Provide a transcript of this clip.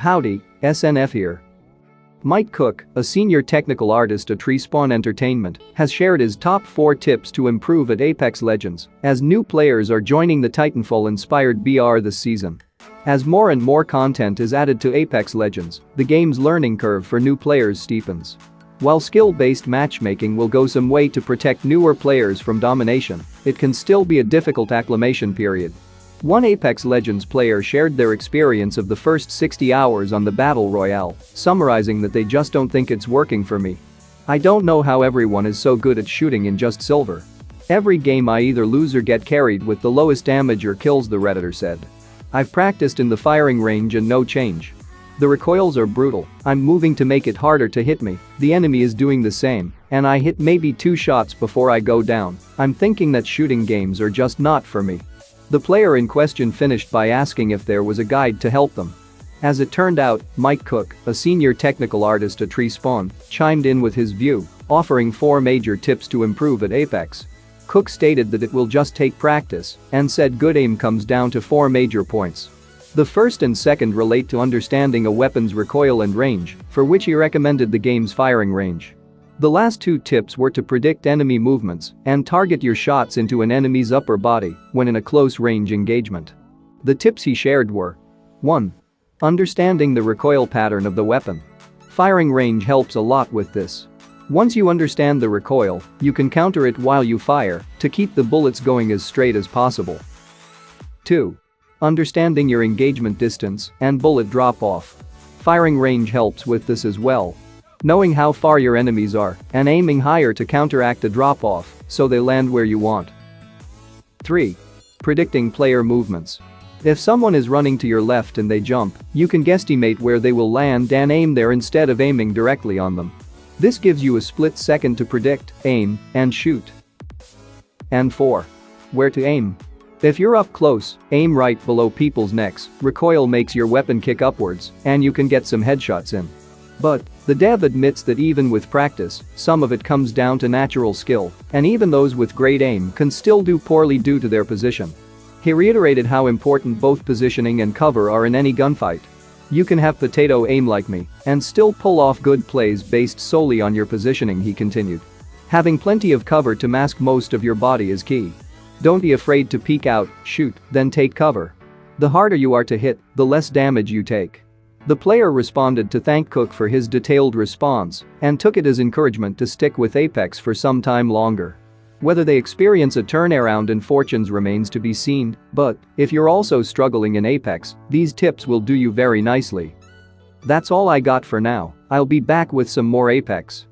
Howdy, SNF here. Mike Cook, a senior technical artist at Respawn Entertainment, has shared his top 4 tips to improve at Apex Legends as new players are joining the Titanfall-inspired BR this season. As more and more content is added to Apex Legends, the game's learning curve for new players steepens. While skill-based matchmaking will go some way to protect newer players from domination, it can still be a difficult acclimation period. One Apex Legends player shared their experience of the first 60 hours on the Battle Royale, summarizing that they just don't think it's working for me. I don't know how everyone is so good at shooting in just silver. Every game I either lose or get carried with the lowest damage or kills, the Redditor said. I've practiced in the firing range and no change. The recoils are brutal, I'm moving to make it harder to hit me, the enemy is doing the same, and I hit maybe 2 shots before I go down. I'm thinking that shooting games are just not for me. The player in question finished by asking if there was a guide to help them. As it turned out, Mike Cook, a senior technical artist at Respawn, chimed in with his view, offering 4 major tips to improve at Apex. Cook stated that it will just take practice and said good aim comes down to 4 major points. The first and second relate to understanding a weapon's recoil and range, for which he recommended the game's firing range. The last 2 tips were to predict enemy movements and target your shots into an enemy's upper body when in a close-range engagement. The tips he shared were: 1. Understanding the recoil pattern of the weapon. Firing range helps a lot with this. Once you understand the recoil, you can counter it while you fire to keep the bullets going as straight as possible. 2. Understanding your engagement distance and bullet drop-off. Firing range helps with this as well. Knowing how far your enemies are and aiming higher to counteract a drop-off so they land where you want. 3. Predicting player movements. If someone is running to your left and they jump, you can guesstimate where they will land and aim there instead of aiming directly on them. This gives you a split second to predict, aim, and shoot. And 4. Where to aim. If you're up close, aim right below people's necks, recoil makes your weapon kick upwards, and you can get some headshots in. But the dev admits that even with practice, some of it comes down to natural skill, and even those with great aim can still do poorly due to their position. He reiterated how important both positioning and cover are in any gunfight. You can have potato aim like me and still pull off good plays based solely on your positioning, he continued. Having plenty of cover to mask most of your body is key. Don't be afraid to peek out, shoot, then take cover. The harder you are to hit, the less damage you take. The player responded to thank Cook for his detailed response and took it as encouragement to stick with Apex for some time longer. Whether they experience a turnaround in fortunes remains to be seen, but if you're also struggling in Apex, these tips will do you very nicely. That's all I got for now, I'll be back with some more Apex.